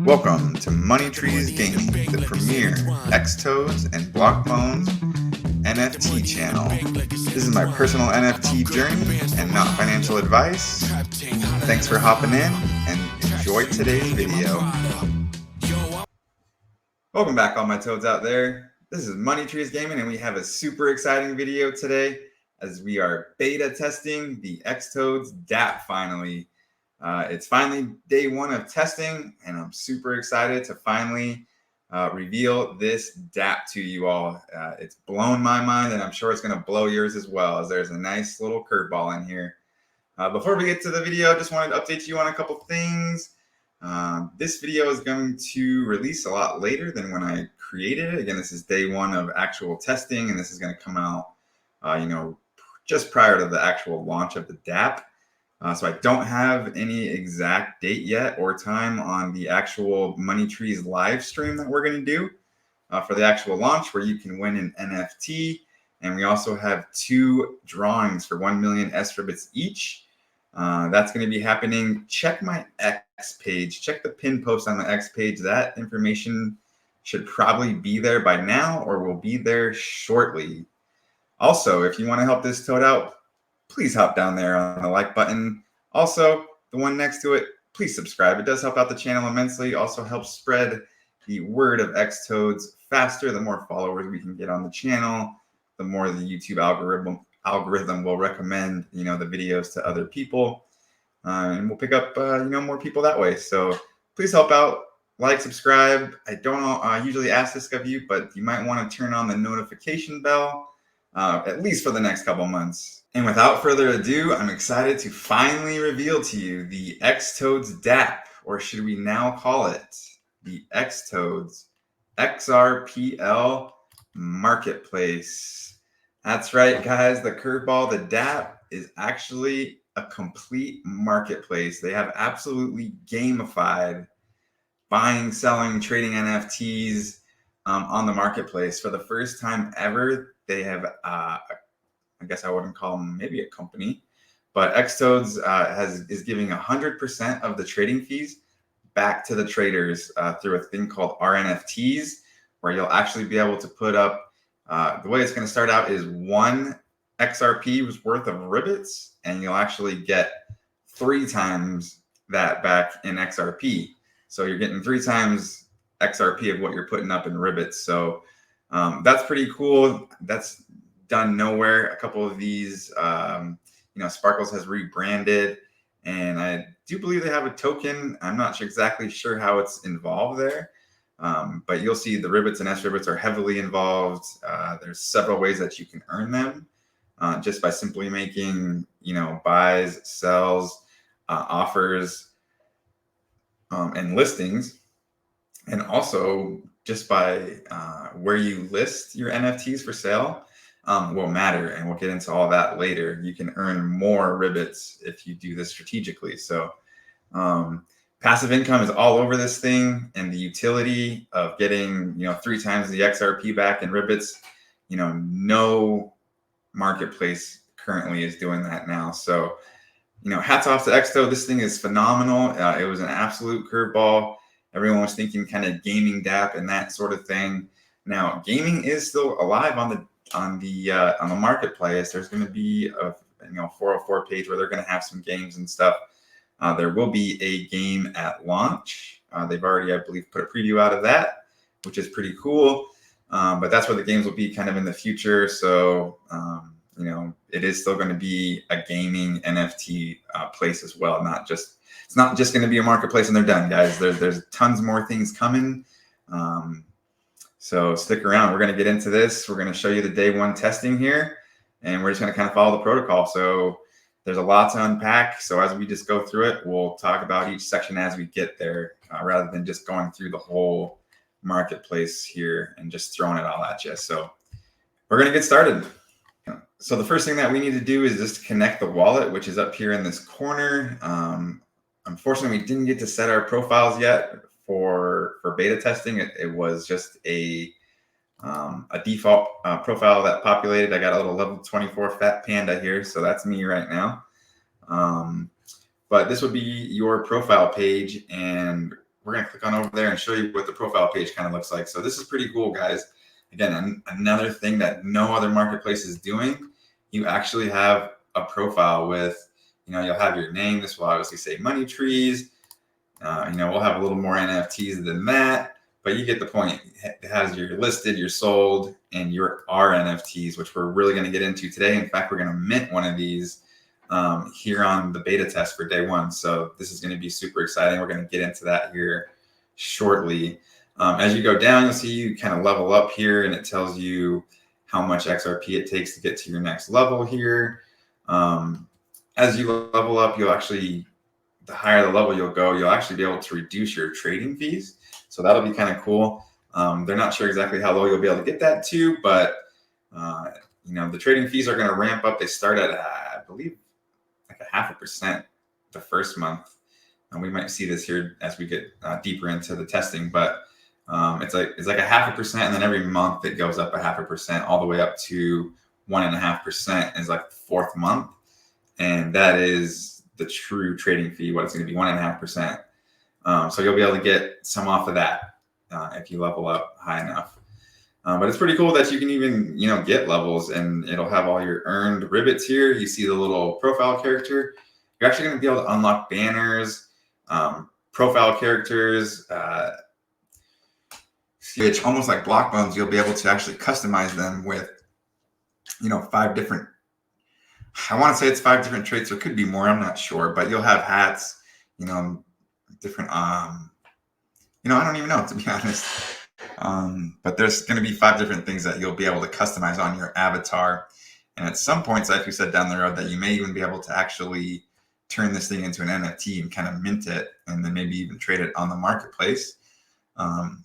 Welcome to MoneyTreez Gaming, the premier xtoadz and block phones NFT channel. This is my personal NFT journey and not financial advice. Thanks for hopping in and enjoy today's video. Welcome back, all my toads out there. This is MoneyTreez Gaming, and we have a super exciting video today as we are beta testing the xtoadz dApp finally. It's finally day one of testing, and I'm super excited to finally reveal this dApp to you all. It's blown my mind, and I'm sure it's going to blow yours as well, as there's a nice little curveball in here. Before we get to the video, I just wanted to update you on a couple things. This video is going to release a lot later than when I created it. Again, this is day one of actual testing, and this is going to come out, just prior to the actual launch of the dApp. So I don't have any exact date yet or time on the actual MoneyTreez live stream that we're going to do for the actual launch, where you can win an NFT. And we also have 2 drawings for 1 million S-Ribbits each. That's going to be happening. Check my X page. Check the pin post on the X page. That information should probably be there by now, or will be there shortly. Also, if you want to help this toad out, please hop down there on the like button. Also, the one next to it, please subscribe. It does help out the channel immensely. Also helps spread the word of xtoadz faster. The more followers we can get on the channel, the more the YouTube algorithm will recommend, the videos to other people, and we'll pick up, more people that way. So please help out, like, subscribe. I don't usually ask this of you, but you might want to turn on the notification bell, at least for the next couple months. And without further ado, I'm excited to finally reveal to you the xtoadz dApp, or should we now call it the xtoadz XRPL Marketplace. That's right, guys. The curveball, the dApp, is actually a complete marketplace. They have absolutely gamified buying, selling, trading NFTs on the marketplace. For the first time ever, they have, I guess I wouldn't call them maybe a company, but xtoadz is giving 100% of the trading fees back to the traders through a thing called RNFTs, where you'll actually be able to put up, the way it's going to start out is 1 XRP worth of ribbits, and you'll actually get 3 times that back in XRP. So you're getting 3 times XRP of what you're putting up in ribbits. So that's pretty cool. That's done nowhere. A couple of these, Sparkles has rebranded, and I do believe they have a token. I'm not exactly sure how it's involved there, but you'll see the ribbits and S-Ribbits are heavily involved. There's several ways that you can earn them, just by simply making, buys, sells, offers, and listings, and also just by where you list your NFTs for sale will matter, and we'll get into all that later. You can earn more ribbits if you do this strategically. So passive income is all over this thing, and the utility of getting 3 times the XRP back in ribbits, no marketplace currently is doing that now. So hats off to xtoadz. This thing is phenomenal. It was an absolute curveball. Everyone was thinking kind of gaming dApp and that sort of thing. Now gaming is still alive on the marketplace. There's going to be a 404 page where they're going to have some games and stuff. There will be a game at launch. They've already, I believe, put a preview out of that, which is pretty cool. But that's where the games will be kind of in the future. So, it is still going to be a gaming NFT place as well. It's not just going to be a marketplace and they're done, guys. There's tons more things coming. So stick around. We're going to get into this. We're going to show you the day one testing here, and we're just going to kind of follow the protocol. So there's a lot to unpack. So as we just go through it, we'll talk about each section as we get there, rather than just going through the whole marketplace here and just throwing it all at you. So we're going to get started. So the first thing that we need to do is just connect the wallet, which is up here in this corner. Unfortunately, we didn't get to set our profiles yet for beta testing. It was just a default profile that populated. I got a little level 24 fat panda here, so that's me right now. But this would be your profile page, and we're going to click on over there and show you what the profile page kind of looks like. So this is pretty cool, guys. Again, another thing that no other marketplace is doing. You actually have a profile with, you'll have your name. This will obviously say MoneyTreez. We'll have a little more NFTs than that, but you get the point. It has your listed, your sold, and your R NFTs, which we're really going to get into today. In fact, we're going to mint one of these here on the beta test for day 1. So this is going to be super exciting. We're going to get into that here shortly. As you go down, you'll see you kind of level up here, and it tells you how much XRP it takes to get to your next level here. As you level up, you'll actually, the higher the level you'll go, you'll actually be able to reduce your trading fees. So that'll be kind of cool. They're not sure exactly how low you'll be able to get that to, but the trading fees are going to ramp up. They start at, I believe, like 0.5% the first month. And we might see this here as we get deeper into the testing, but it's like 0.5%, and then every month it goes up 0.5% all the way up to 1.5% is like the 4th month. And that is the true trading fee, what it's going to be, 1.5%. So you'll be able to get some off of that if you level up high enough. But it's pretty cool that you can even, get levels, and it'll have all your earned rivets here. You see the little profile character. You're actually going to be able to unlock banners, profile characters, which almost like block bones, you'll be able to actually customize them with, 5 different, I want to say it's 5 different traits. There could be more, I'm not sure, but you'll have hats, different, I don't even know, to be honest. But there's going to be 5 different things that you'll be able to customize on your avatar. And at some points, like we said down the road, that you may even be able to actually turn this thing into an NFT and kind of mint it, and then maybe even trade it on the marketplace,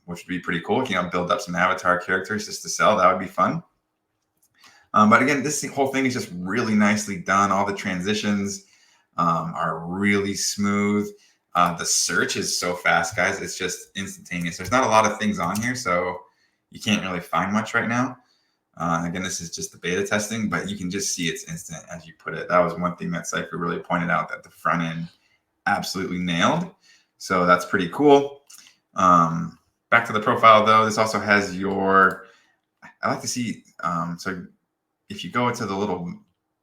which would be pretty cool. Build up some avatar characters just to sell. That would be fun. But again, this whole thing is just really nicely done. All the transitions are really smooth. The search is so fast, guys. It's just instantaneous. There's not a lot of things on here, so you can't really find much right now. Again, this is just the beta testing, but you can just see it's instant as you put it. That was one thing that Cypher really pointed out, that the front end absolutely nailed. So that's pretty cool. Back to the profile, though. This also has your, I like to see, so if you go into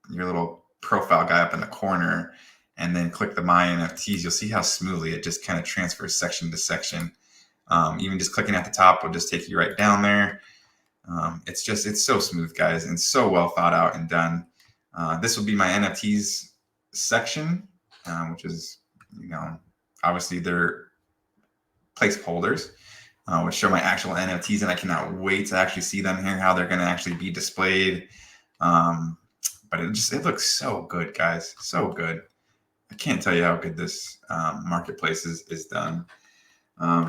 your little profile guy up in the corner and then click the My NFTs, you'll see how smoothly it just kind of transfers section to section. Even just clicking at the top will just take you right down there. It's so smooth, guys, and so well thought out and done. This will be my NFTs section, which is, obviously they're placeholders, which show my actual NFTs, and I cannot wait to actually see them here, how they're going to actually be displayed. But it looks so good, guys, so good. I can't tell you how good this marketplace is done.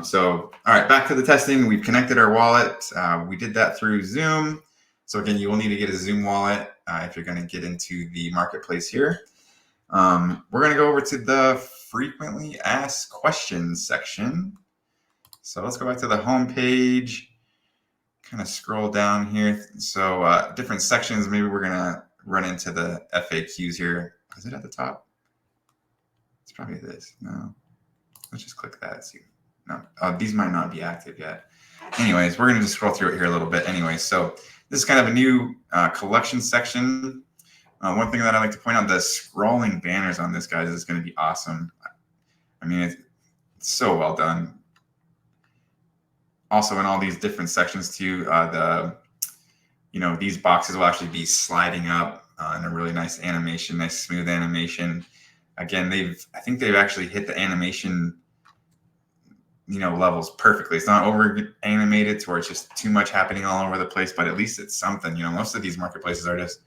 So, all right, back to the testing. We've connected our wallet. We did that through Zoom. So again, you will need to get a Zoom wallet if you're going to get into the marketplace here. We're going to go over to the frequently asked questions section. So let's go back to the home page, kind of scroll down here. So different sections, maybe we're going to run into the FAQs here. Is it at the top? It's probably this. No, let's just click that. See. No, these might not be active yet. Anyways, we're going to just scroll through it here a little bit. Anyway, so this is kind of a new collection section. One thing that I like to point out, the scrolling banners on this, guys, is going to be awesome. I mean, it's so well done. Also, in all these different sections too, these boxes will actually be sliding up in a really nice animation, nice smooth animation. Again, I think they've actually hit the animation levels perfectly. It's not over animated to where it's just too much happening all over the place, but at least it's something. Most of these marketplaces are just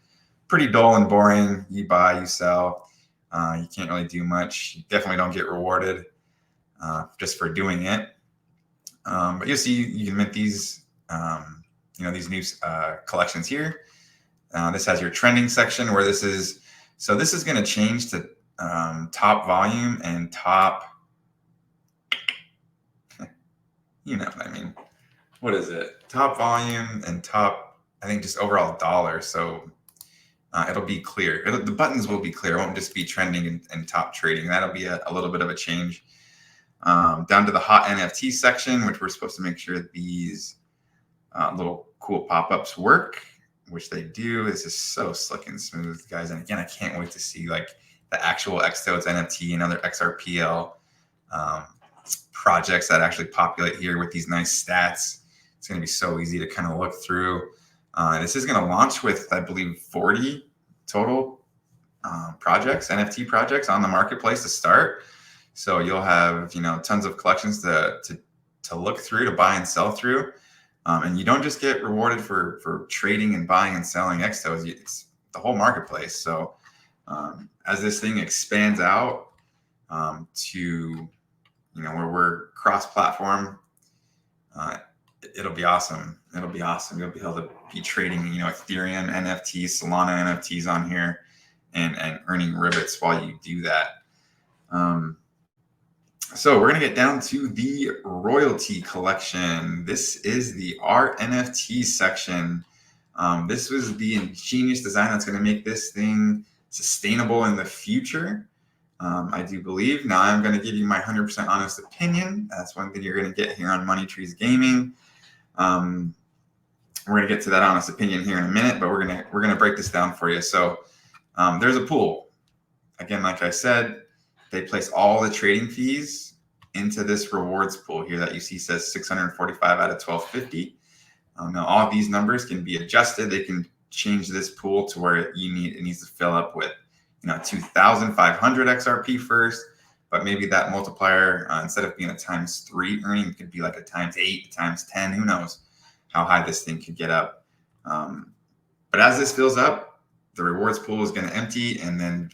pretty dull and boring. You buy, you sell. You can't really do much. You definitely don't get rewarded just for doing it. But you'll see you can mint these, these new collections here. This has your trending section where this is going to change to top volume and top. You know what I mean? What is it? Top volume and top, I think, just overall dollar. So it'll be clear. The buttons will be clear. It won't just be trending and top trading. That'll be a little bit of a change. down to the hot NFT section, which we're supposed to make sure these little cool pop-ups work, which they do. This is so slick and smooth, guys. And again, I can't wait to see like the actual xtoadz NFT and other XRPL projects that actually populate here with these nice stats. It's going to be so easy to kind of look through. This is going to launch with, I believe, 40 total projects, NFT projects on the marketplace to start. So you'll have, tons of collections to look through, to buy and sell through. And you don't just get rewarded for trading and buying and selling xtoadz, it's the whole marketplace. So as this thing expands out to, where we're cross-platform, it'll be awesome. It'll be awesome. You'll be able to be trading, Ethereum NFTs, Solana NFTs on here and earning ribbits while you do that. So we're going to get down to the royalty collection. This is the art NFT section. This was the ingenious design that's going to make this thing sustainable in the future. I do believe. Now I'm going to give you my 100% honest opinion. That's one thing you're going to get here on MoneyTreez Gaming. We're going to get to that honest opinion here in a minute, but we're going to break this down for you. So there's a pool. Again, like I said, they place all the trading fees into this rewards pool here that you see says 645 out of 1250. Now all of these numbers can be adjusted. They can change this pool to where it needs to fill up with 2,500 XRP first, but maybe that multiplier instead of being a ×3 earning could be like a ×8, ×10. Who knows how high this thing could get up. But as this fills up, the rewards pool is going to empty, and then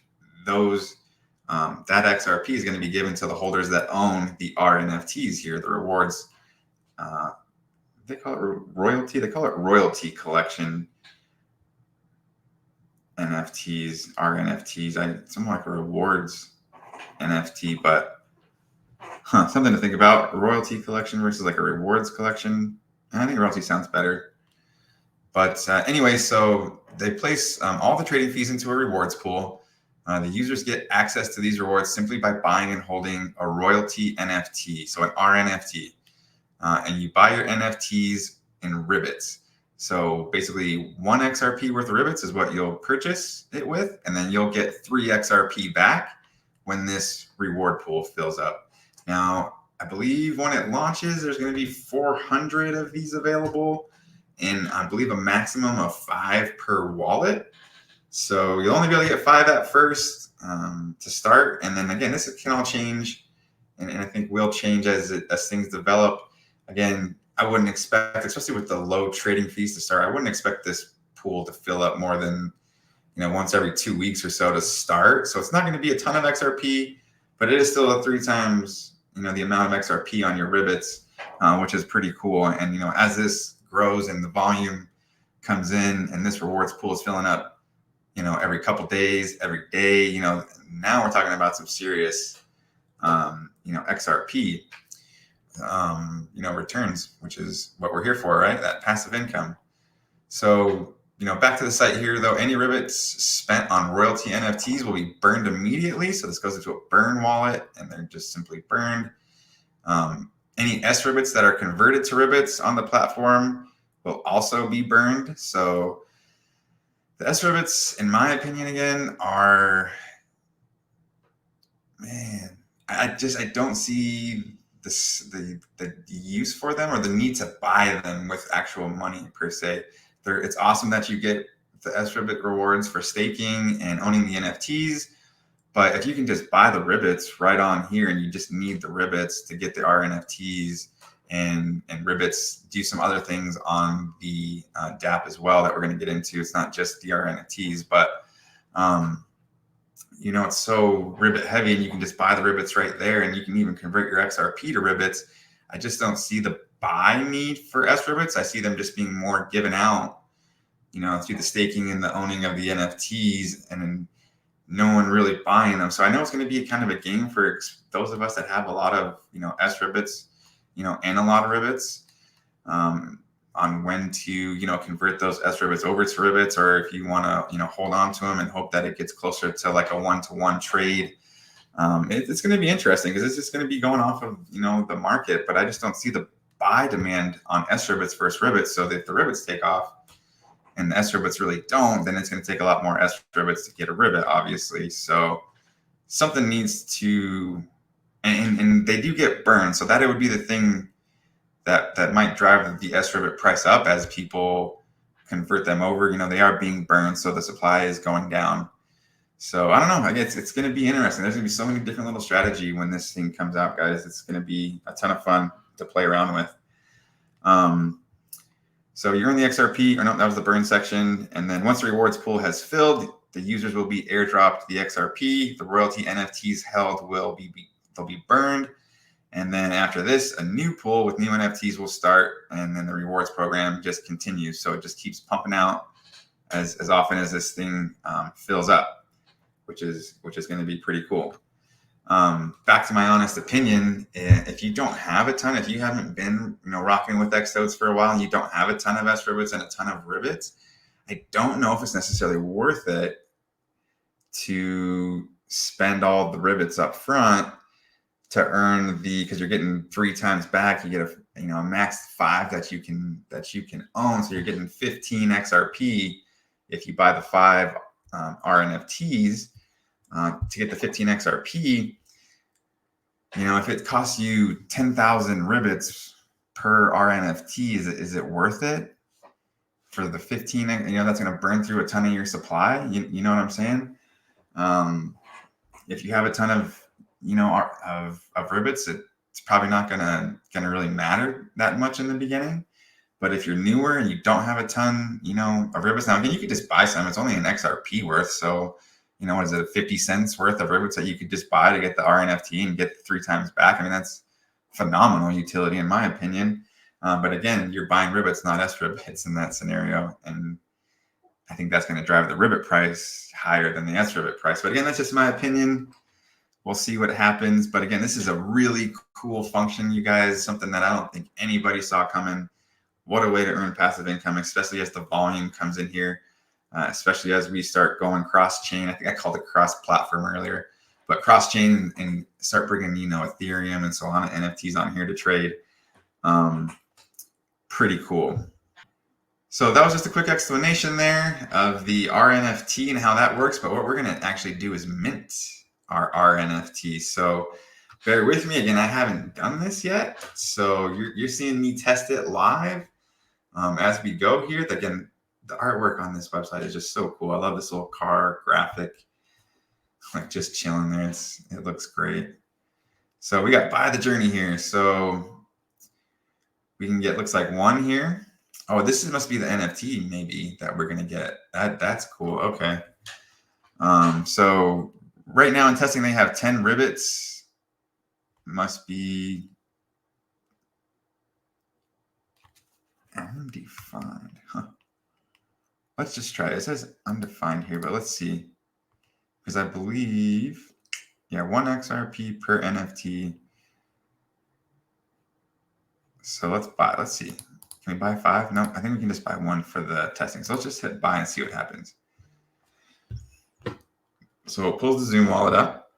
that XRP is going to be given to the holders that own the R NFTs here, the rewards. They call it royalty. They call it royalty collection NFTs, R NFTs. It's something like a rewards NFT, but something to think about. A royalty collection versus like a rewards collection. I think royalty sounds better. But anyway, so they place all the trading fees into a rewards pool. The users get access to these rewards simply by buying and holding a royalty NFT, so an RNFT. And you buy your NFTs in ribbits. So basically 1 XRP worth of ribbits is what you'll purchase it with, and then you'll get 3 XRP back when this reward pool fills up. Now, I believe when it launches, there's going to be 400 of these available, and I believe a maximum of 5 per wallet. So you'll only be able to get 5 at first to start. And then again, this can all change. And I think will change as things develop. Again, I wouldn't expect, especially with the low trading fees to start, I wouldn't expect this pool to fill up more than, once every 2 weeks or so to start. So it's not going to be a ton of XRP, but it is still a 3 times, the amount of XRP on your ribbits, which is pretty cool. And, as this grows and the volume comes in and this rewards pool is filling up, every couple days, every day, now we're talking about some serious, XRP, returns, which is what we're here for, right? That passive income. So, back to the site here, though, any ribbits spent on royalty NFTs will be burned immediately. So this goes into a burn wallet, and they're just simply burned. Any S ribbits that are converted to ribbits on the platform will also be burned. So the S ribbits, in my opinion, again, are, man, I don't see the use for them or the need to buy them with actual money per se. It's awesome that you get the S ribbit rewards for staking and owning the NFTs, but if you can just buy the ribbits right on here, and you just need the ribbits to get the R NFTs, and ribbits do some other things on the dApp as well that we're going to get into. It's not just the R NFTs, but it's so ribbit heavy, and you can just buy the ribbits right there, and you can even convert your XRP to ribbits. I just don't see the buy need for S ribbits. I see them just being more given out, through the staking and the owning of the NFTs, and then no one really buying them. So I know it's going to be kind of a game for those of us that have a lot of, S ribbits, and a lot of ribbits, on when to, convert those S ribbits over to ribbits, or if you want to, hold on to them and hope that it gets closer to like a 1-to-1 trade. It's going to be interesting because it's just going to be going off of, you know, the market, but I just don't see the buy demand on S rivets versus rivets. So if the rivets take off and the S rivets really don't, then it's going to take a lot more S rivets to get a rivet, obviously. So something needs to, and they do get burned. So that it would be the thing that might drive the S rivet price up as people convert them over. You know, they are being burned, so the supply is going down. So I don't know. I guess it's going to be interesting. There's going to be so many different little strategy when this thing comes out, guys. It's going to be a ton of fun to play around with. So you're in the XRP, or no, that was the burn section. And then once the rewards pool has filled, the users will be airdropped the XRP. The royalty NFTs held they'll be burned. And then after this, a new pool with new NFTs will start, and then the rewards program just continues. So it just keeps pumping out as often as this thing fills up, which is going to be pretty cool. Back to my honest opinion, if you don't have a ton, if you haven't been, you know, rocking with xtoadz for a while and you don't have a ton of S rivets and a ton of rivets, I don't know if it's necessarily worth it to spend all the rivets up front to earn because you're getting 3 times back. You get a max 5 that you can own. So you're getting 15 XRP if you buy the 5 RNFTs to get the 15 XRP. You know, if it costs you 10,000 rivets per RNFT, is it worth it for the 15? You know, that's going to burn through a ton of your supply. You know what I'm saying? If you have a ton of, you know, of rivets, it's probably not gonna really matter that much in the beginning. But if you're newer and you don't have a ton, you know, of rivets, now again, you could just buy some. It's only an XRP worth, so you know, what is it, 50 cents worth of rivets that you could just buy to get the RNFT and get 3 times back? I mean, that's phenomenal utility in my opinion. But again, you're buying rivets, not S rivets in that scenario, and I think that's going to drive the rivet price higher than the S rivet price. But again, that's just my opinion. We'll see what happens. But again, this is a really cool function, you guys, something that I don't think anybody saw coming. What a way to earn passive income, especially as the volume comes in here, especially as we start going cross-chain. I think I called it cross-platform earlier, but cross-chain and start bringing, you know, Ethereum and Solana NFTs on here to trade. Pretty cool. So that was just a quick explanation there of the RNFT and how that works. But what we're going to actually do is mint our RNFT. So bear with me again. I haven't done this yet, so you're seeing me test it live as we go here. Again, the artwork on this website is just so cool. I love this little car graphic, like just chilling there. It looks great. So we got buy the journey here. So we can get, looks like 1 here. Oh, this must be the NFT maybe that we're gonna get. That's cool. Okay. So right now in testing, they have 10 rivets. Must be undefined. Huh. Let's just try it. It says undefined here, but let's see. Because I believe, yeah, 1 XRP per NFT. So let's buy. Let's see. Can we buy 5? No, I think we can just buy 1 for the testing. So let's just hit buy and see what happens. So it pulls the Zoom wallet up.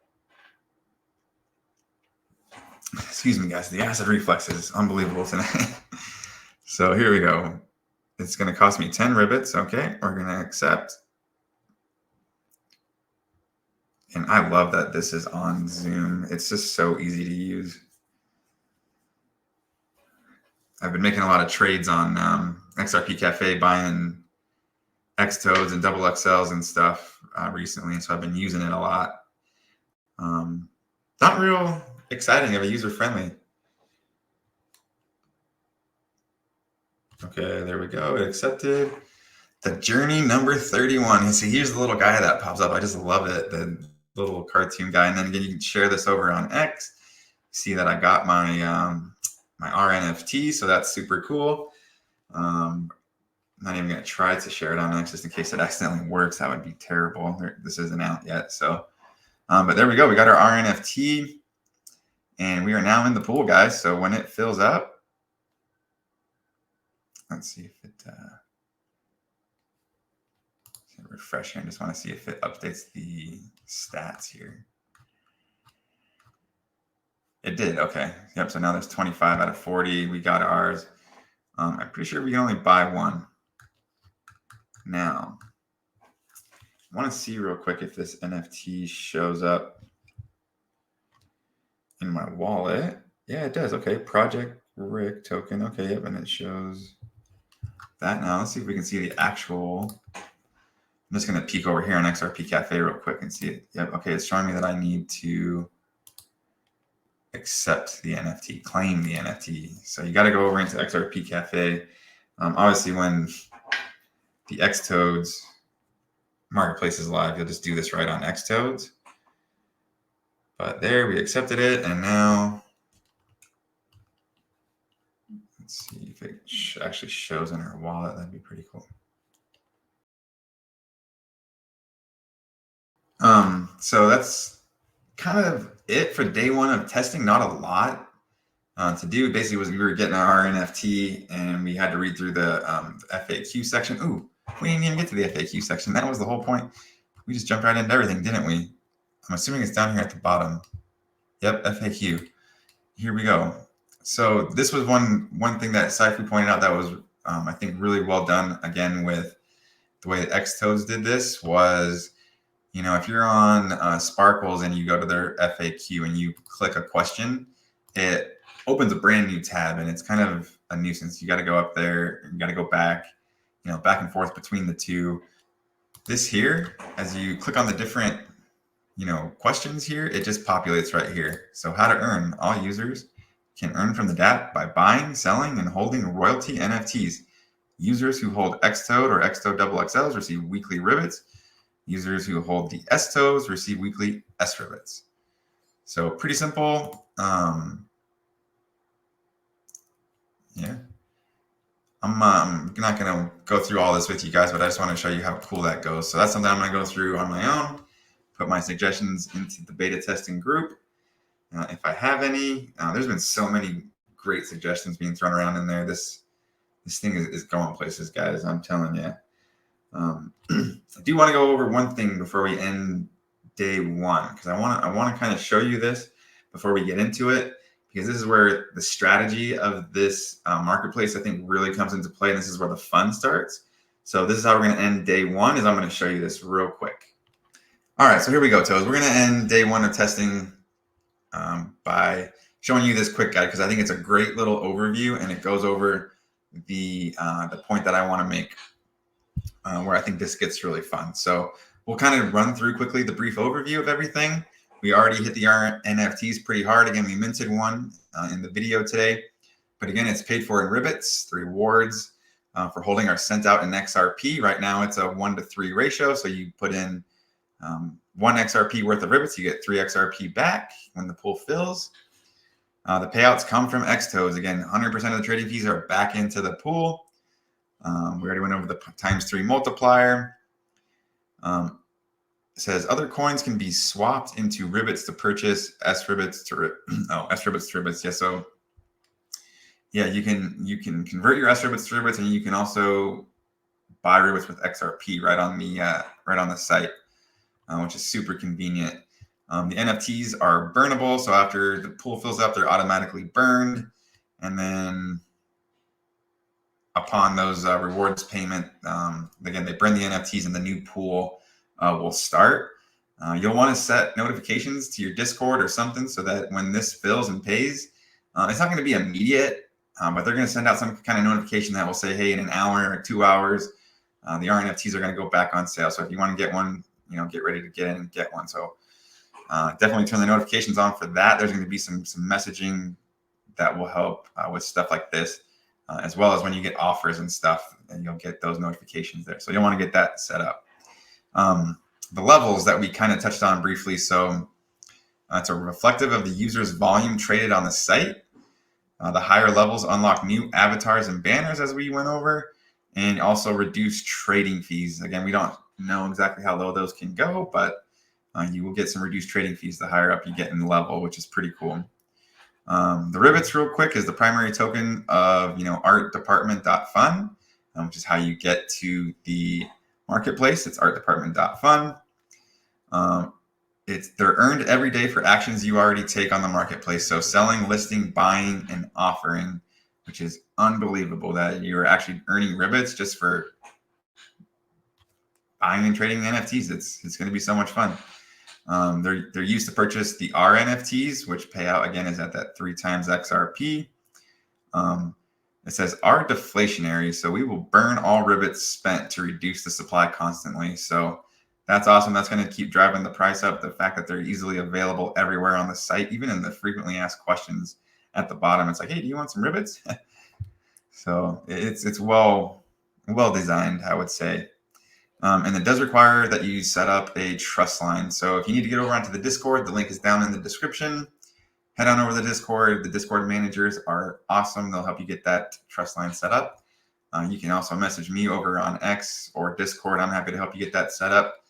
Excuse me, guys. The acid reflex is unbelievable tonight. So here we go. It's going to cost me 10 rivets. Okay, we're going to accept. And I love that this is on Zoom. It's just so easy to use. I've been making a lot of trades on XRP Cafe, buying xtoadz and double XLs and stuff recently. So I've been using it a lot. Not real exciting of a user friendly. Okay, there we go. It accepted. The journey number 31. And see, here's the little guy that pops up. I just love it. The little cartoon guy. And then again, you can share this over on X. See that I got my my RNFT, so that's super cool. I'm not even going to try to share it on X just in case it accidentally works. That would be terrible. This isn't out yet. So, but there we go. We got our RNFT, and we are now in the pool, guys. So when it fills up, let's see if it refresh here. I just want to see if it updates the stats here. It did. Okay. Yep. So now there's 25 out of 40. We got ours. I'm pretty sure we can only buy one. Now, I want to see real quick if this NFT shows up in my wallet. Yeah, it does. Okay. Project Rick token. Okay. Yep. And it shows that now. Let's see if we can see the actual. I'm just going to peek over here on XRP Cafe real quick and see it. Yep. Okay. It's showing me that I need to accept the NFT, claim the NFT. So you got to go over into XRP Cafe. Obviously, when the xtoadz marketplace is live, you'll just do this right on xtoadz. But there, we accepted it, and now let's see if it actually shows in our wallet. That'd be pretty cool. So that's kind of it for day one of testing. Not a lot to do. Basically, was we were getting our NFT, and we had to read through the FAQ section. Ooh, we didn't even get to the FAQ section. That was the whole point. We just jumped right into everything, didn't we? I'm assuming it's down here at the bottom. Yep, FAQ. Here we go. So this was one thing that Saifu pointed out that was, I think, really well done. Again, with the way that xtoadz did this was, you know, if you're on Sparkles and you go to their FAQ and you click a question, it opens a brand new tab, and it's kind of a nuisance. You got to go up there, you got to go back, you know, back and forth between the two. This here, as you click on the different, you know, questions here, it just populates right here. So how to earn. All users can earn from the dApp by buying, selling, and holding royalty NFTs. Users who hold xtoad or xtoadz receive weekly ribbits. Users who hold the xtoadz receive weekly S ribbits. So pretty simple. Yeah. I'm not going to go through all this with you guys, but I just want to show you how cool that goes. So that's something I'm going to go through on my own, put my suggestions into the beta testing group. If I have any, there's been so many great suggestions being thrown around in there. This thing is going places, guys. I'm telling you. I do want to go over one thing before we end day one, because I want to kind of show you this before we get into it, because this is where the strategy of this marketplace, I think, really comes into play, and this is where the fun starts. So this is how we're going to end day one. Is I'm going to show you this real quick. All right, so here we go, Toes. We're going to end day one of testing by showing you this quick guide, because I think it's a great little overview, and it goes over the point that I want to make, where I think this gets really fun. So we'll kind of run through quickly the brief overview of everything. We already hit the NFTs pretty hard. Again, we minted one in the video today, but again, it's paid for in ribbits, the rewards for holding are sent out in XRP. Right now, it's a 1-to-3 ratio. So you put in 1 XRP worth of ribbits, you get 3 XRP back when the pool fills. The payouts come from xtoadz. Again, 100% of the trading fees are back into the pool. We already went over the ×3 multiplier. It says other coins can be swapped into ribbits to purchase S ribbits to S ribbits to ribbits. Yeah, so yeah, you can convert your S ribbits to ribbits, and you can also buy ribbits with XRP right on the site, which is super convenient. The NFTs are burnable, so after the pool fills up, they're automatically burned, and then upon those rewards payment, again, they burn the NFTs and the new pool will start. You'll want to set notifications to your Discord or something so that when this fills and pays, it's not going to be immediate, but they're going to send out some kind of notification that will say, hey, in an hour or 2 hours, the RNFTs are going to go back on sale. So if you want to get one, you know, get ready to get in and get one. So definitely turn the notifications on for that. There's going to be some messaging that will help with stuff like this. As well as when you get offers and stuff, and you'll get those notifications there. So you'll want to get that set up. The levels that we kind of touched on briefly. So it's a reflective of the user's volume traded on the site. The higher levels unlock new avatars and banners, as we went over, and also reduce trading fees. Again, we don't know exactly how low those can go, but you will get some reduced trading fees the higher up you get in the level, which is pretty cool. The ribbits, real quick, is the primary token of, you know, artdepartment.fun, which is how you get to the marketplace. It's artdepartment.fun. they're earned every day for actions you already take on the marketplace. So selling, listing, buying, and offering, which is unbelievable that you're actually earning ribbits just for buying and trading NFTs. It's going to be so much fun. They're used to purchase the R NFTs, which payout again is at that 3 times XRP. It says are deflationary, so we will burn all ribbits spent to reduce the supply constantly. So that's awesome. That's going to keep driving the price up. The fact that they're easily available everywhere on the site, even in the frequently asked questions at the bottom, it's like, hey, do you want some ribbits? So it's well designed, I would say. And it does require that you set up a trust line. So if you need to get over onto the Discord, the link is down in the description. Head on over to the Discord. The Discord managers are awesome. They'll help you get that trust line set up. You can also message me over on X or Discord. I'm happy to help you get that set up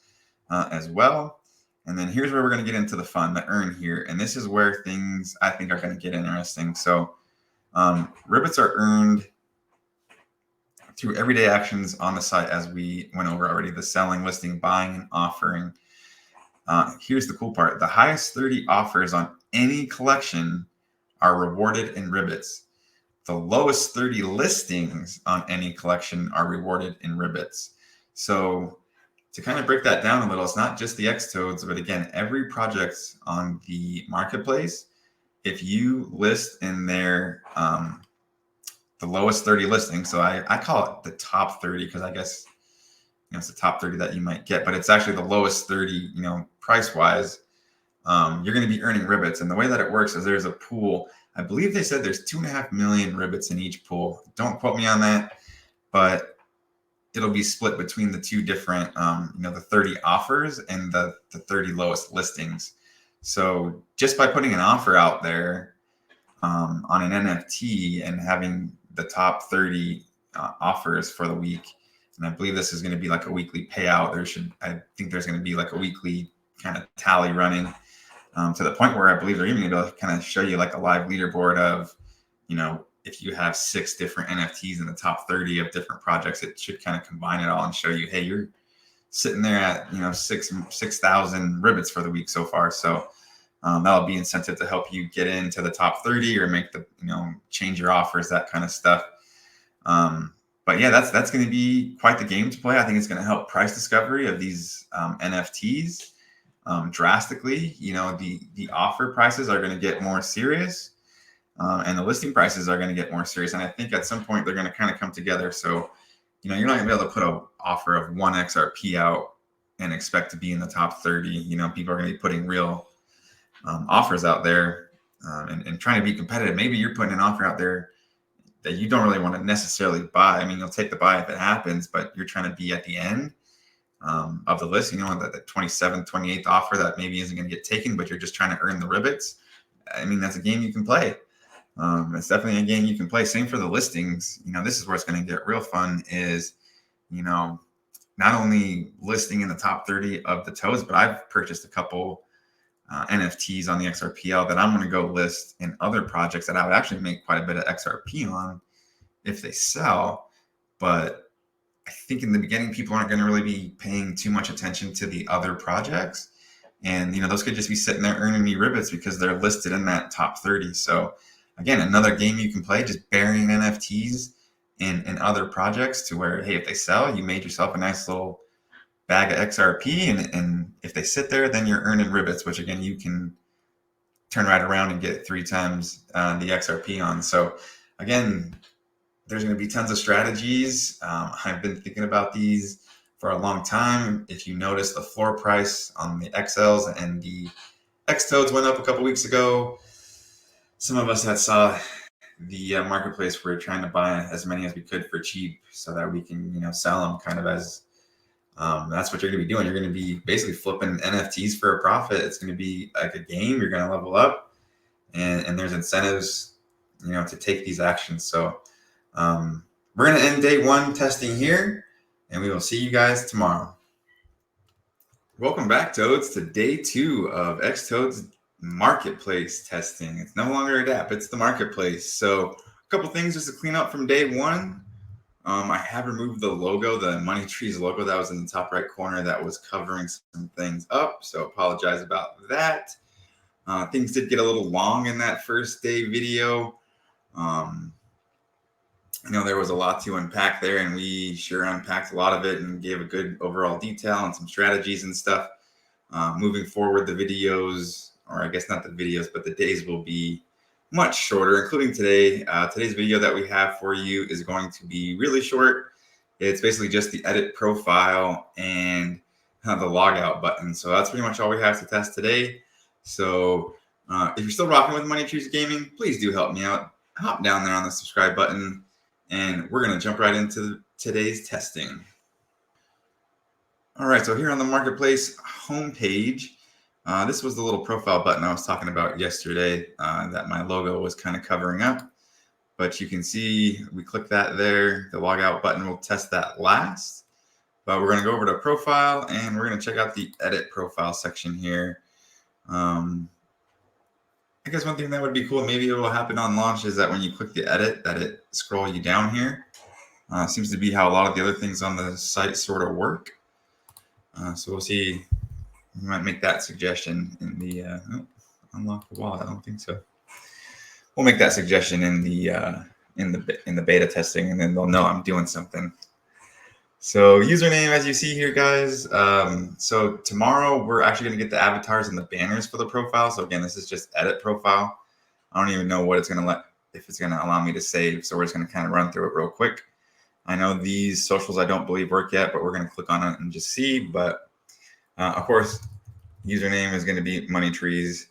as well. And then here's where we're going to get into the fun, the earn here. And this is where things I think are going to get interesting. So ribbits are earned through everyday actions on the site, as we went over already, the selling, listing, buying, and offering. Here's the cool part. The highest 30 offers on any collection are rewarded in ribbits. The lowest 30 listings on any collection are rewarded in ribbits. So to kind of break that down a little, it's not just the xtoads, but again, every project on the marketplace, if you list in their the lowest 30 listings, so I call it the top 30 because I guess it's the top 30 that you might get, but it's actually the lowest 30, price wise. You're going to be earning ribbits, and the way that it works is there's a pool. I believe they said there's 2.5 million ribbits in each pool. Don't quote me on that, but it'll be split between the two different, the 30 offers and the 30 lowest listings. So just by putting an offer out there on an NFT and having the top 30 offers for the week, and I believe this is going to be like a weekly payout. I think there's going to be like a weekly kind of tally running to the point where I believe they're even going to be able to kind of show you like a live leaderboard of, if you have 6 different NFTs in the top 30 of different projects, it should kind of combine it all and show you, hey, you're sitting there at 6,000 ribbits for the week so far. So that'll be incentive to help you get into the top 30 or make the change your offers, that kind of stuff. But yeah, that's going to be quite the game to play. I think it's going to help price discovery of these NFTs drastically. The offer prices are going to get more serious. And the listing prices are going to get more serious. And I think at some point they're going to kind of come together. So, you're not going to be able to put an offer of 1 XRP out and expect to be in the top 30. People are going to be putting real offers out there and trying to be competitive. Maybe you're putting an offer out there that you don't really want to necessarily buy. I mean, you'll take the buy if it happens, but you're trying to be at the end of the list, the 27th, 28th offer that maybe isn't going to get taken, but you're just trying to earn the ribbits. I mean, that's a game you can play. It's definitely a game you can play. Same for the listings. This is where it's going to get real fun is, not only listing in the top 30 of the toads, but I've purchased a couple NFTs on the XRPL that I'm going to go list in other projects that I would actually make quite a bit of XRP on if they sell. But I think in the beginning, people aren't going to really be paying too much attention to the other projects. And, those could just be sitting there earning me ribbits because they're listed in that top 30. So again, another game you can play, just burying NFTs in other projects to where, hey, if they sell, you made yourself a nice little bag of XRP, and if they sit there, then you're earning ribbits, which again, you can turn right around and get 3 times the XRP on. So again, there's going to be tons of strategies. I've been thinking about these for a long time. If you notice, the floor price on the XLs and the xtoads went up a couple weeks ago. Some of us that saw the marketplace were trying to buy as many as we could for cheap so that we can, sell them kind of as that's what you're going to be doing. You're going to be basically flipping NFTs for a profit. It's going to be like a game. You're going to level up, and there's incentives, to take these actions. So we're going to end day 1 testing here, and we will see you guys tomorrow. Welcome back, Toads, to day 2 of xtoadz marketplace testing. It's no longer a dApp, it's the marketplace. So a couple things just to clean up from day 1. I have removed the logo, the MoneyTreez logo that was in the top right corner that was covering some things up. So apologize about that. Things did get a little long in that first day video. I know there was a lot to unpack there, and we sure unpacked a lot of it and gave a good overall detail and some strategies and stuff. Moving forward, the videos, or I guess not the videos, but the days will be much shorter, including today. Today's video that we have for you is going to be really short. It's basically just the edit profile and the logout button. So that's pretty much all we have to test today. So if you're still rocking with MoneyTreez Gaming, please do help me out. Hop down there on the subscribe button, and we're going to jump right into today's testing. All right, so here on the Marketplace homepage, this was the little profile button I was talking about yesterday that my logo was kind of covering up. But you can see we click that there. The logout button will test that last. But we're going to go over to profile, and we're going to check out the edit profile section here. I guess one thing that would be cool, maybe it will happen on launch, is that when you click the edit, that it scroll you down here. Seems to be how a lot of the other things on the site sort of work. So we'll see. We might make that suggestion in the unlock the wallet. I don't think so. We'll make that suggestion in the beta testing, and then they'll know I'm doing something. So username, as you see here, guys. So tomorrow we're actually going to get the avatars and the banners for the profile. So again, this is just edit profile. I don't even know what it's going to if it's going to allow me to save. So we're just going to kind of run through it real quick. I know these socials I don't believe work yet, but we're going to click on it and just see. But of course, username is going to be MoneyTreez.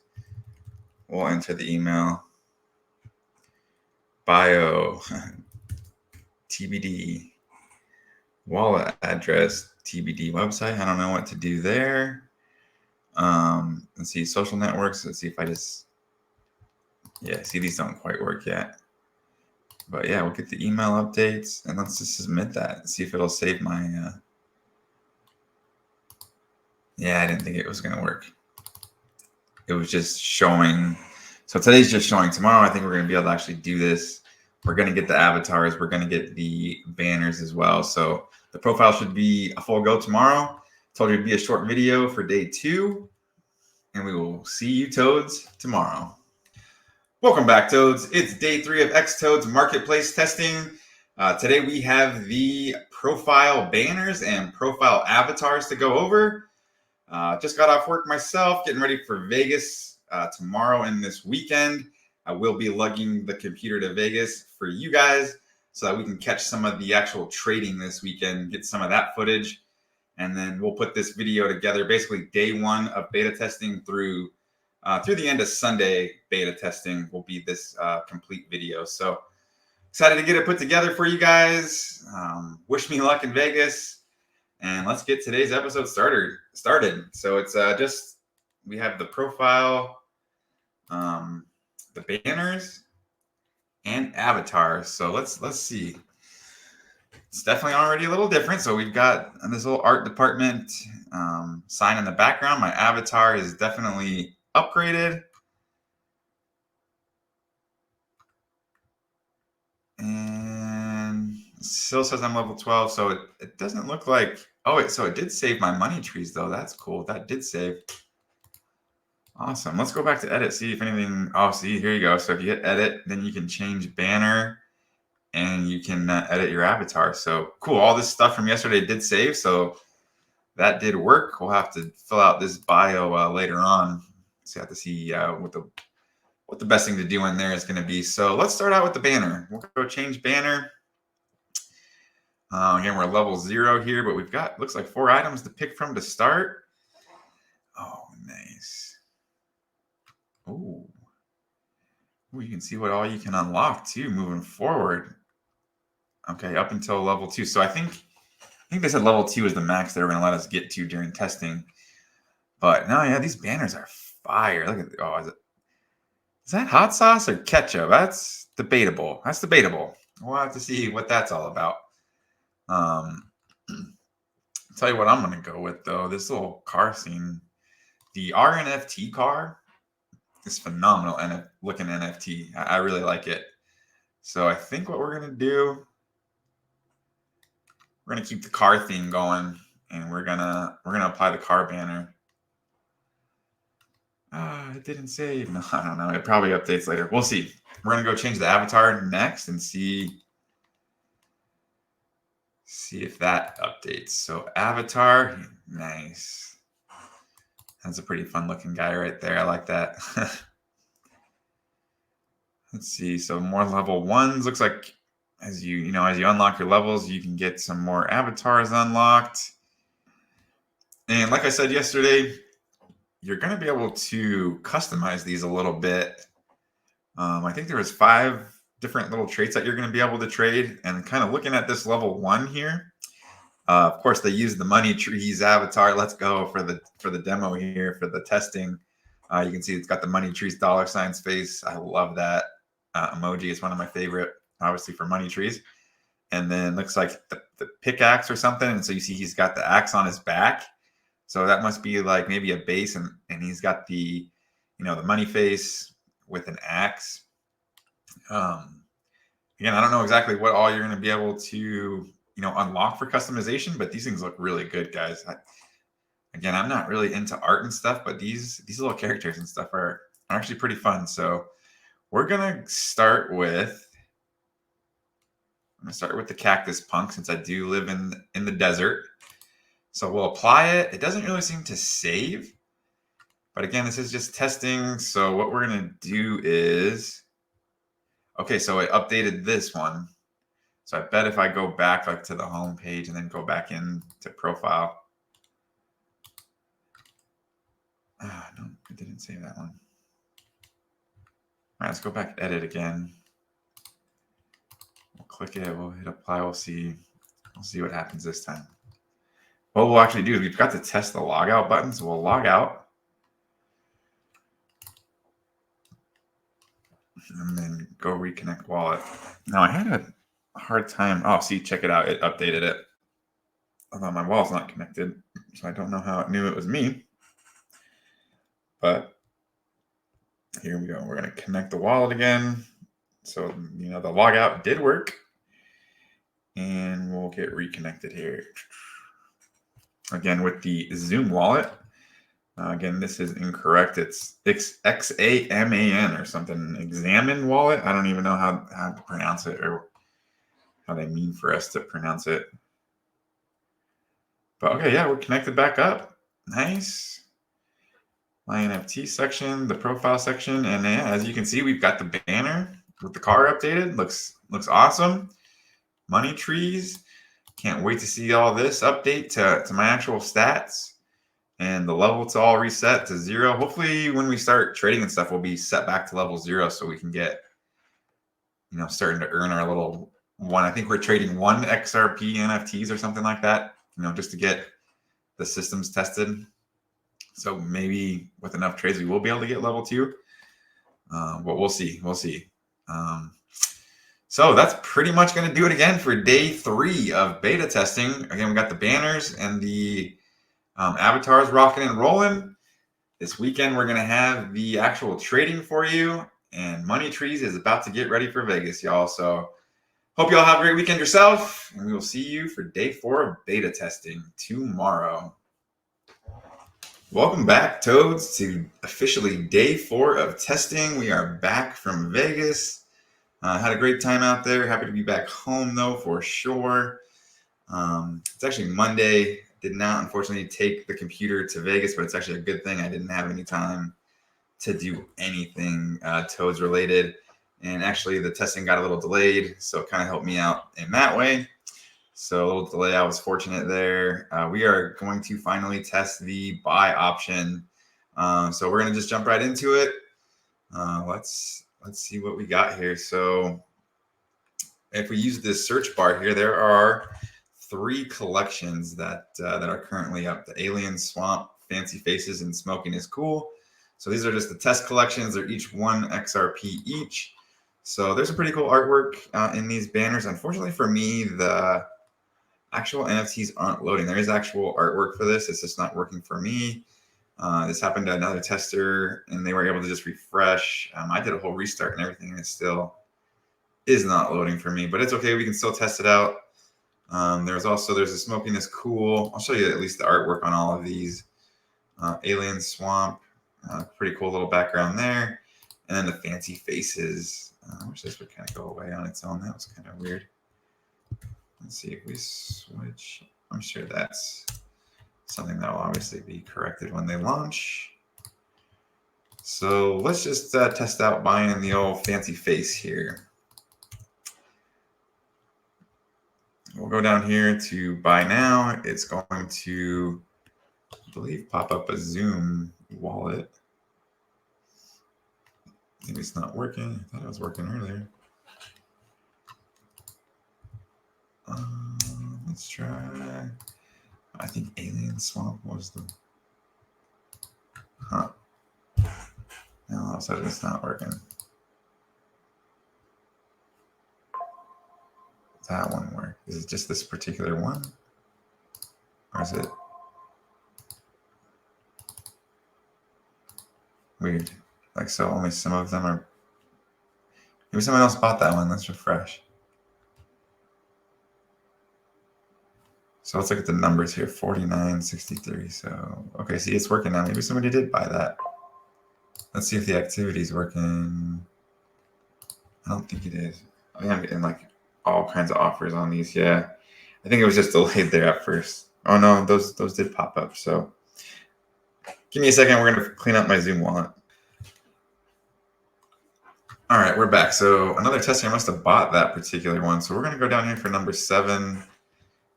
We'll enter the email. Bio, TBD. Wallet address, TBD. Website, I don't know what to do there. Let's see, social networks. Let's see if I just, yeah, see, these don't quite work yet. But yeah, we'll get the email updates, and let's just submit that and see if it'll save my, yeah, I didn't think it was going to work. It was just showing. So today's just showing. Tomorrow, I think we're going to be able to actually do this. We're going to get the avatars. We're going to get the banners as well. So the profile should be a full go tomorrow. Told you it'd be a short video for day 2. And we will see you toads tomorrow. Welcome back, toads. It's day 3 of xtoadz marketplace testing. Today we have the profile banners and profile avatars to go over. Just got off work myself, getting ready for Vegas tomorrow and this weekend. I will be lugging the computer to Vegas for you guys so that we can catch some of the actual trading this weekend, get some of that footage, and then we'll put this video together. Basically, day 1 of beta testing through the end of Sunday beta testing will be this complete video. So excited to get it put together for you guys. Wish me luck in Vegas, and let's get today's episode started. So it's just, we have the profile, the banners, and avatars. So let's see. It's definitely already a little different. So we've got this little art department sign in the background. My avatar is definitely upgraded. And it still says I'm level 12. So it doesn't look like, oh wait, so it did save my MoneyTreez though. That's cool. That did save. Awesome. Let's go back to edit, see if anything. Oh, see, here you go. So if you hit edit, then you can change banner and you can edit your avatar. So cool. All this stuff from yesterday did save. So that did work. We'll have to fill out this bio later on. So you have to see what the best thing to do in there is going to be. So let's start out with the banner. We'll go change banner. Again, we're level 0 here, but we've got, looks like 4 items to pick from to start. Oh, nice. Oh, you can see what all you can unlock too moving forward. Okay, up until level 2. So I think they said level 2 is the max they were going to let us get to during testing. But no, yeah, these banners are fire. Look at, oh, is that hot sauce or ketchup? That's debatable. We'll have to see what that's all about. Tell you what I'm going to go with though. This little car scene, the RNFT car. It's phenomenal looking NFT. I really like it. So I think what we're going to do, we're gonna keep the car theme going, and we're gonna apply the car banner. It didn't save. No, I don't know. It probably updates later. We'll see. We're gonna go change the avatar next and see if that updates. So avatar, nice. That's a pretty fun looking guy right there. I like that. Let's see. So more level 1s. Looks like as you unlock your levels, you can get some more avatars unlocked. And like I said yesterday, you're going to be able to customize these a little bit. I think there was 5 different little traits that you're going to be able to trade. And kind of looking at this level 1 here, of course, they use the MoneyTreez avatar. Let's go for the demo here for the testing. You can see it's got the MoneyTreez $ face. I love that emoji. It's one of my favorite, obviously, for MoneyTreez. And then looks like the pickaxe or something. And so you see he's got the axe on his back. So that must be like maybe a base, and he's got the the money face with an axe. Again, I don't know exactly what all you're going to be able to unlock for customization, but these things look really good, guys. Again, I'm not really into art and stuff, but these little characters and stuff are actually pretty fun. So we're gonna start with the cactus punk, since I do live in the desert. So we'll apply it. It doesn't really seem to save, but again, this is just testing. So what we're gonna do is, okay, so it updated this one. So I bet if I go back like to the home page and then go back into profile. No, it didn't save that one. All right, let's go back, edit again. We'll click it, we'll hit apply, we'll see what happens this time. What we'll actually do is we've got to test the logout button, so we'll log out. And then go reconnect wallet. Now I had a hard time. Oh, see, check it out. It updated it. Although my wallet's not connected, so I don't know how it knew it was me. But here we go. We're going to connect the wallet again. So, the logout did work. And we'll get reconnected here. Again, with the Zoom wallet. Again, this is incorrect. It's XAMAN or something. Examine wallet. I don't even know how to pronounce it or how they mean for us to pronounce it. But okay, yeah, we're connected back up. Nice. My NFT section, the profile section, and yeah, as you can see, we've got the banner with the car updated. Looks awesome. MoneyTreez. Can't wait to see all this update to my actual stats. And the level to all reset to 0. Hopefully when we start trading and stuff, we'll be set back to level 0 so we can get, starting to earn our little one. I think we're trading 1 XRP NFTs or something like that, just to get the systems tested. So maybe with enough trades, we will be able to get level 2. But we'll see. So that's pretty much going to do it again for day 3 of beta testing. Again, we got the banners and the avatars rocking and rolling. This weekend, we're going to have the actual trading for you. And MoneyTreez is about to get ready for Vegas, y'all. So hope y'all have a great weekend yourself. And we will see you for day 4 of beta testing tomorrow. Welcome back, Toads, to officially day 4 of testing. We are back from Vegas. Had a great time out there. Happy to be back home, though, for sure. It's actually Monday. Did not, unfortunately, take the computer to Vegas, but it's actually a good thing. I didn't have any time to do anything Toads related. And actually, the testing got a little delayed, so it kind of helped me out in that way. So a little delay. I was fortunate there. We are going to finally test the buy option. So we're going to just jump right into it. Let's see what we got here. So if we use this search bar here, there are 3 collections that are currently up: the Alien, Swamp, Fancy Faces, and Smoking is Cool. So these are just the test collections. They're each 1 XRP each. So there's some pretty cool artwork in these banners. Unfortunately for me, the actual NFTs aren't loading. There is actual artwork for this. It's just not working for me. This happened to another tester, and they were able to just refresh. I did a whole restart and everything, and it still is not loading for me. But it's okay. We can still test it out. There's a Smoking is Cool. I'll show you at least the artwork on all of these. Alien Swamp, pretty cool little background there. And then the fancy faces. I wish this would kind of go away on its own. That was kind of weird. Let's see if we switch. I'm sure that's something that will obviously be corrected when they launch. So let's just test out buying the old fancy face here. We'll go down here to buy now. It's going to, I believe, pop up a Zoom wallet. Maybe it's not working. I thought it was working earlier. Let's try. I think Alien Swamp was the. Huh. Now all of a sudden it's not working. That one work? Is it just this particular one? Or is it weird? Like, so only some of them are. Maybe someone else bought that one. Let's refresh. So let's look at the numbers here. 49, 63. So, okay, see, it's working now. Maybe somebody did buy that. Let's see if the activity is working. I don't think it is. I think I'm getting like all kinds of offers on these. Yeah, I think it was just delayed there at first. Oh no, those did pop up. So give me a second. We're gonna clean up my Zoom wallet. All right, we're back. So another tester must have bought that particular one. So we're gonna go down here for number 7.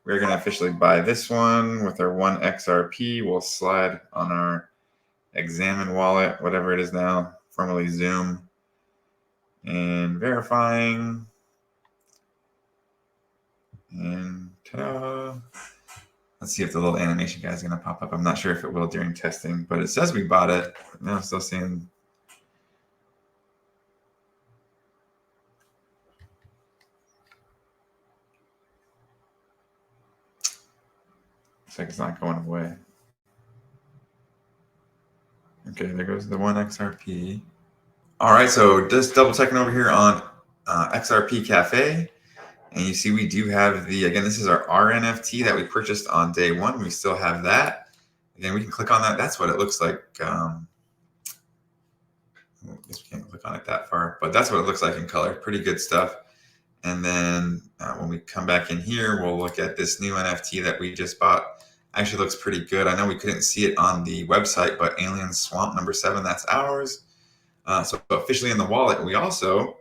We're gonna officially buy this one with our 1 XRP. We'll slide on our Examine wallet, whatever it is now, formerly Zoom, and verifying. And ta-da! Let's see if the little animation guy is going to pop up. I'm not sure if it will during testing, but it says we bought it. Now I'm still seeing. Looks like it's not going away. Okay, there goes the 1 XRP. All right, so just double checking over here on XRP Cafe. And you see we do have the, again, this is our NFT that we purchased on day 1. We still have that. Again, we can click on that. That's what it looks like. I guess we can't click on it that far, but that's what it looks like in color. Pretty good stuff. And then when we come back in here, we'll look at this new NFT that we just bought. Actually looks pretty good. I know we couldn't see it on the website, but Alien Swamp number 7, that's ours. So officially in the wallet, we also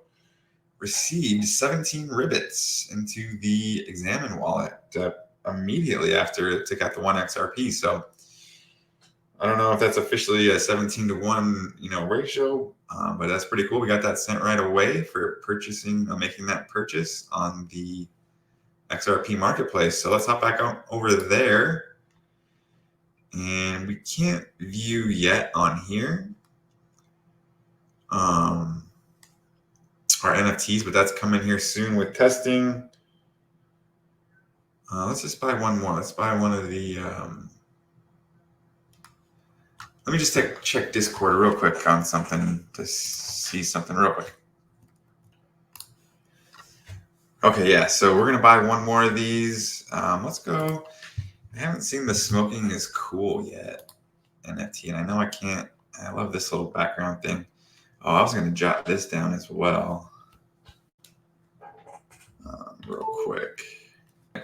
received 17 ribbits into the Examine wallet immediately after it took out the 1 XRP. So I don't know if that's officially a 17-to-1, ratio, but that's pretty cool. We got that sent right away for making that purchase on the XRP marketplace. So let's hop back over there, and we can't view yet on here our NFTs, but that's coming here soon with testing. Let's just buy one more. Let's buy one of the. Let me just check Discord real quick on something to see something real quick. Okay, yeah. So we're gonna buy one more of these. Let's go. I haven't seen the Smoking is Cool yet NFT, and I know I can't. I love this little background thing. Oh, I was gonna jot this down as well. Real quick.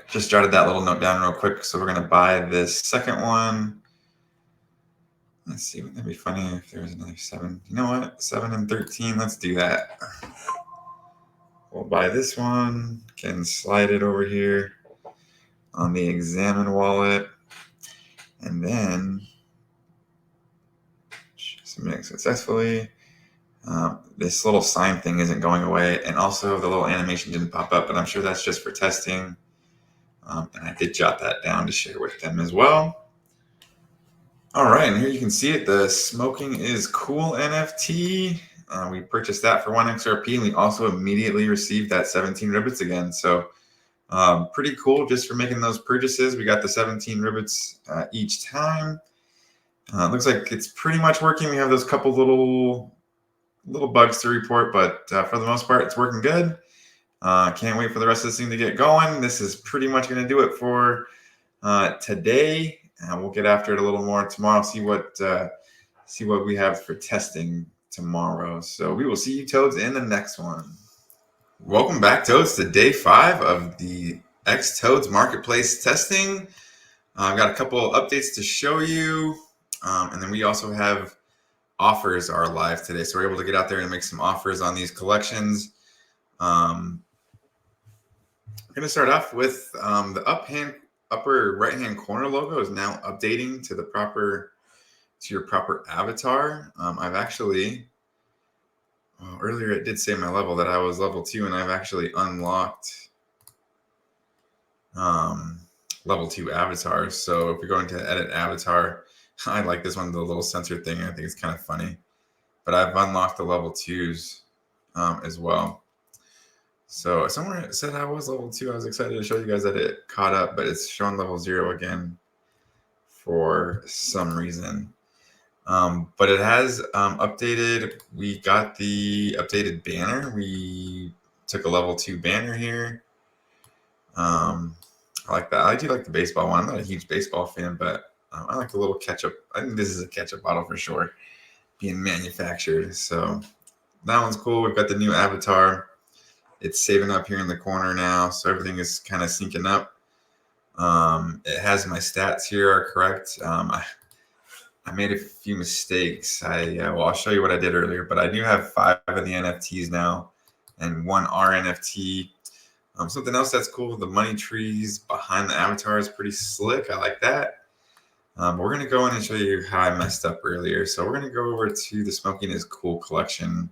Just jotted that little note down real quick. So we're going to buy this second one. Let's see. Wouldn't that be funny if there was another 7? You know what? 7 and 13. Let's do that. We'll buy this one. Can slide it over here on the Examine wallet. And then submitting successfully. This little sign thing isn't going away, and also the little animation didn't pop up, but I'm sure that's just for testing. And I did jot that down to share with them as well. All right, and here you can see it, the Smoking is Cool NFT. We purchased that for 1 XRP, and we also immediately received that 17 ribbits again. So pretty cool just for making those purchases. We got the 17 ribbits each time. Looks like it's pretty much working. We have those couple little bugs to report, but for the most part, it's working good. Can't wait for the rest of this thing to get going. This is pretty much going to do it for today. We'll get after it a little more tomorrow. See what we have for testing tomorrow. So we will see you toads in the next one. Welcome back, toads, to day 5 of the xtoadz marketplace testing. I've got a couple of updates to show you, and then we also have offers are live today, so we're able to get out there and make some offers on these collections. I'm going to start off with the upper right hand corner logo is now updating to your proper avatar. I've actually earlier it did say my level that I was level 2, and I've actually unlocked level 2 avatars. So if we go into edit avatar, I like this one, the little sensor thing. I think it's kind of funny, but I've unlocked the level 2s as well. So somewhere it said I was level 2. I was excited to show you guys that it caught up, but it's showing level 0 again for some reason. But it has updated. We got the updated banner. We took a level 2 banner here. I like that. I do like the baseball one. I'm not a huge baseball fan, but I like the little ketchup. I think this is a ketchup bottle for sure being manufactured. So that one's cool. We've got the new avatar. It's saving up here in the corner now, so everything is kind of syncing up. It has my stats here are correct. I made a few mistakes. I'll show you what I did earlier, but I do have 5 of the NFTs now and 1 RNFT. Something else that's cool, the MoneyTreez behind the avatar is pretty slick. I like that. But we're going to go in and show you how I messed up earlier. So we're going to go over to the Smoking is Cool collection.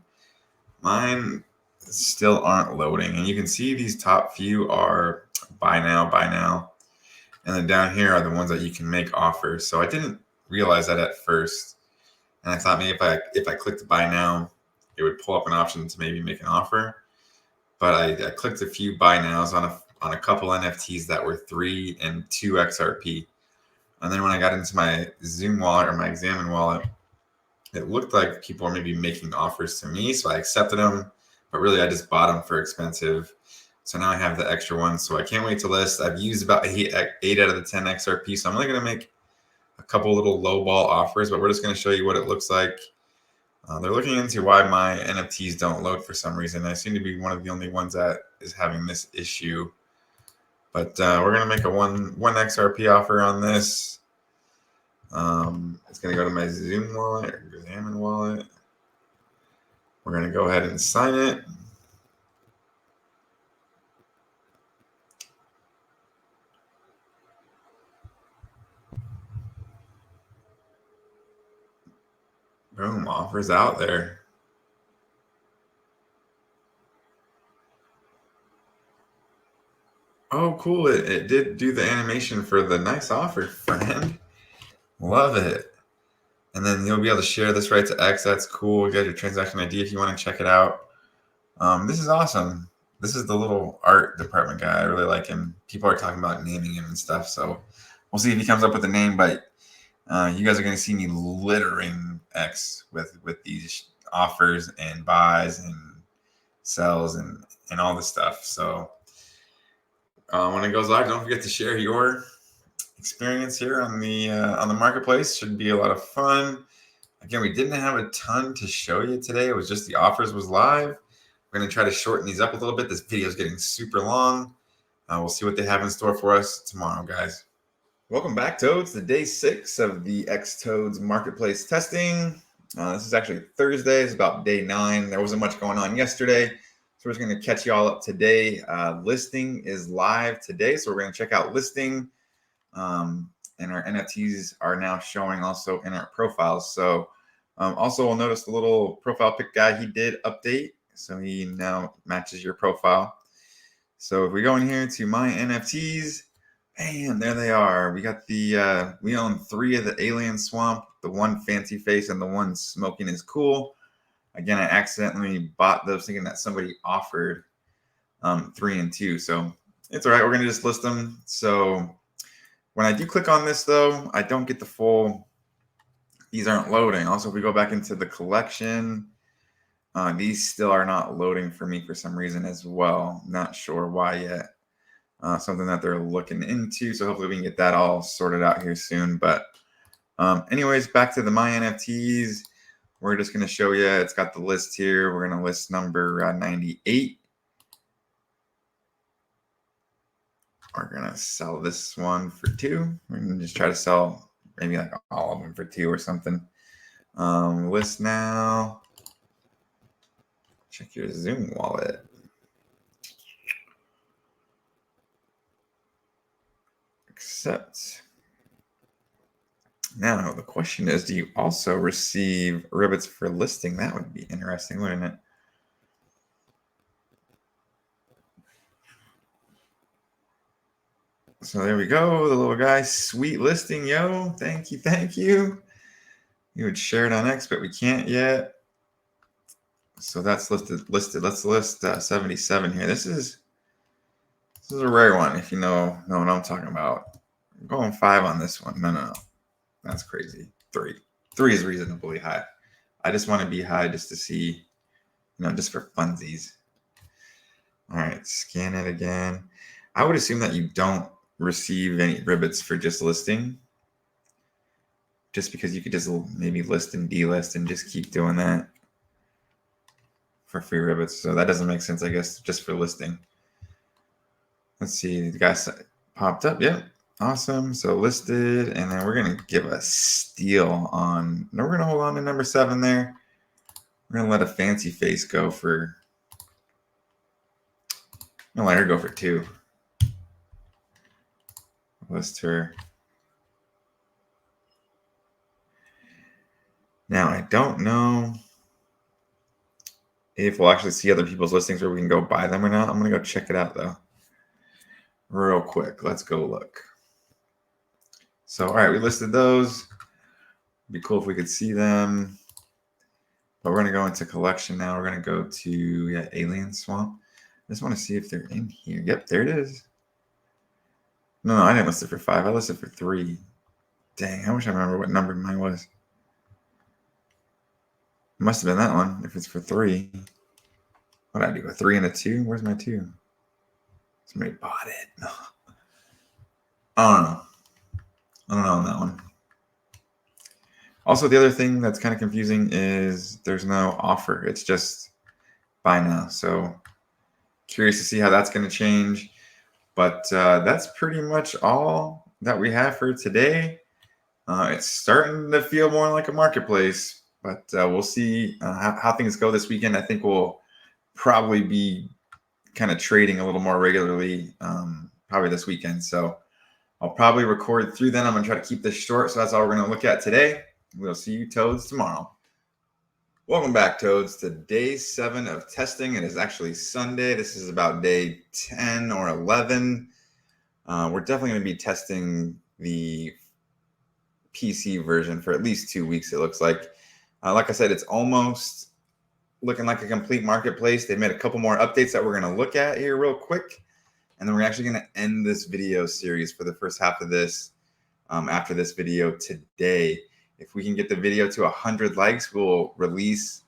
Mine still aren't loading, and you can see these top few are buy now. And then down here are the ones that you can make offers. So I didn't realize that at first, and I thought maybe if I clicked buy now, it would pull up an option to maybe make an offer. But I clicked a few buy nows on a couple NFTs that were 3 and 2 XRP. And then when I got into my Zoom wallet or my Examine wallet, it looked like people were maybe making offers to me, so I accepted them. But really, I just bought them for expensive. So now I have the extra ones. So I can't wait to list. I've used about 8 out of the 10 XRP. So I'm only going to make a couple little low ball offers, but we're just going to show you what it looks like. They're looking into why my NFTs don't load for some reason. I seem to be one of the only ones that is having this issue. But we're going to make a one XRP offer on this. It's going to go to my Zoom wallet or Examine wallet. We're going to go ahead and sign it. Boom, offers out there. Oh, cool. It did do the animation for the nice offer, friend. Love it. And then you'll be able to share this right to X. That's cool. You got your transaction ID if you want to check it out. This is awesome. This is the little art department guy. I really like him. People are talking about naming him and stuff. So we'll see if he comes up with a name. But you guys are going to see me littering X with these offers and buys and sells and all this stuff. So when it goes live, don't forget to share your experience here on the marketplace. Should be a lot of fun. Again, we didn't have a ton to show you today. It was just the offers was live. We're going to try to shorten these up a little bit. This video is getting super long. We'll see what they have in store for us tomorrow, guys. Welcome back, toads, to day 6 of the xtoadz marketplace testing. This is actually Thursday. It's about day 9. There wasn't much going on yesterday, so we're just going to catch you all up today. Listing is live today, so we're going to check out listing. And our NFTs are now showing also in our profiles. So also we'll notice the little profile pic guy, he did update. So he now matches your profile. So if we go in here to my NFTs, bam, there they are. We got we own 3 of the Alien Swamp, the 1 Fancy Face, and the 1 Smoking is Cool. Again, I accidentally bought those thinking that somebody offered 3 and 2. So it's all right. We're going to just list them. So when I do click on this, though, I don't get the full. These aren't loading. Also, if we go back into the collection, These still are not loading for me for some reason as well. Not sure why yet. Something that they're looking into. So hopefully we can get that all sorted out here soon. But anyways, back to the My NFTs. We're just going to show you. It's got the list here. We're going to list number 98. We're going to sell this one for 2. We're going to just try to sell maybe like all of them for 2 or something. List now. Check your Zoom wallet. Accept. Now, the question is, do you also receive ribbits for listing? That would be interesting, wouldn't it? So there we go, the little guy. Sweet listing, yo. Thank you, thank you. You would share it on X, but we can't yet. So that's listed. Let's list 77 here. This is a rare one, if you know what I'm talking about. I'm going 5 on this one. No. That's crazy. 3 is reasonably high. I just want to be high just to see, just for funsies. All right, scan it again. I would assume that you don't receive any ribbits for just listing, just because you could just maybe list and delist and just keep doing that for free ribbits. So that doesn't make sense, I guess, just for listing. Let's see, the guy popped up. Yep, awesome. So listed, and then we're gonna give a steal on. No, we're gonna hold on to number 7 there. We're gonna let a fancy face go for. I'm gonna let her go for 2. List her. Now I don't know if we'll actually see other people's listings where we can go buy them or not. I'm gonna go check it out though. Real quick, let's go look. So, all right, we listed those. It'd be cool if we could see them. But we're gonna go into collection now. We're gonna go to Alien Swamp. I just want to see if they're in here. Yep, there it is. No, I didn't list it for 5. I listed for 3. Dang, I wish I remember what number mine was. It must have been that one if it's for 3. What did I do? A 3 and a 2? Where's my 2? Somebody bought it. No. I don't know on that one. Also, the other thing that's kind of confusing is there's no offer. It's just buy now. So curious to see how that's going to change. But that's pretty much all that we have for today. It's starting to feel more like a marketplace, but we'll see how things go this weekend. I think we'll probably be kind of trading a little more regularly probably this weekend. So I'll probably record through then. I'm going to try to keep this short. So that's all we're going to look at today. We'll see you toads tomorrow. Welcome back, toads, to day 7 of testing. It is actually Sunday. This is about day 10 or 11. We're definitely going to be testing the PC version for at least 2 weeks, it looks like. Like I said, it's almost looking like a complete marketplace. They made a couple more updates that we're going to look at here real quick. And then we're actually going to end this video series for the first half of this after this video today. If we can get the video to 100 likes, we'll release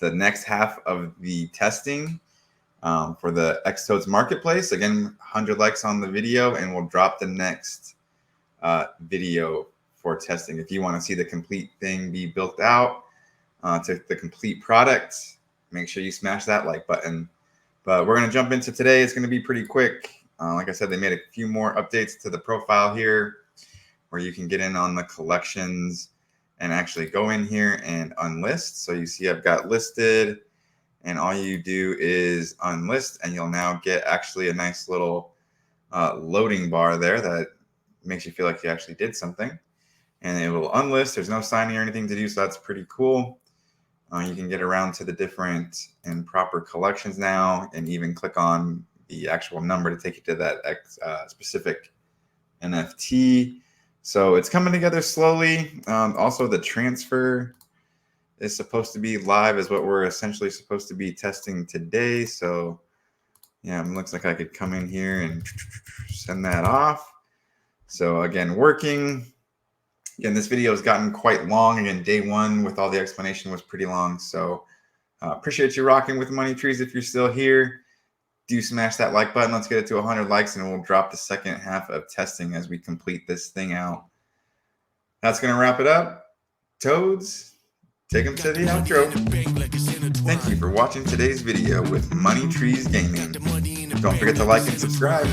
the next half of the testing for the xtoadz marketplace. Again, 100 likes on the video, and we'll drop the next video for testing. If you want to see the complete thing be built out to the complete product, make sure you smash that like button. But we're going to jump into today. It's going to be pretty quick. Like I said, they made a few more updates to the profile here where you can get in on the collections and actually go in here and unlist. So you see I've got listed, and all you do is unlist, and you'll now get actually a nice little loading bar there that makes you feel like you actually did something. And it will unlist. There's no signing or anything to do, so that's pretty cool. You can get around to the different and proper collections now, and even click on the actual number to take you to that specific NFT. So it's coming together slowly. Also, the transfer is supposed to be live, is what we're essentially supposed to be testing today. So yeah, it looks like I could come in here and send that off. So again, working. Again, this video has gotten quite long. Again, day 1 with all the explanation was pretty long. So Appreciate you rocking with MoneyTreez. If you're still here, do smash that like button. Let's get it to 100 likes, and we'll drop the second half of testing as we complete this thing out. That's going to wrap it up. Toads, take them to the outro. Thank you for watching today's video with MoneyTreez Gaming. Don't forget to like and subscribe.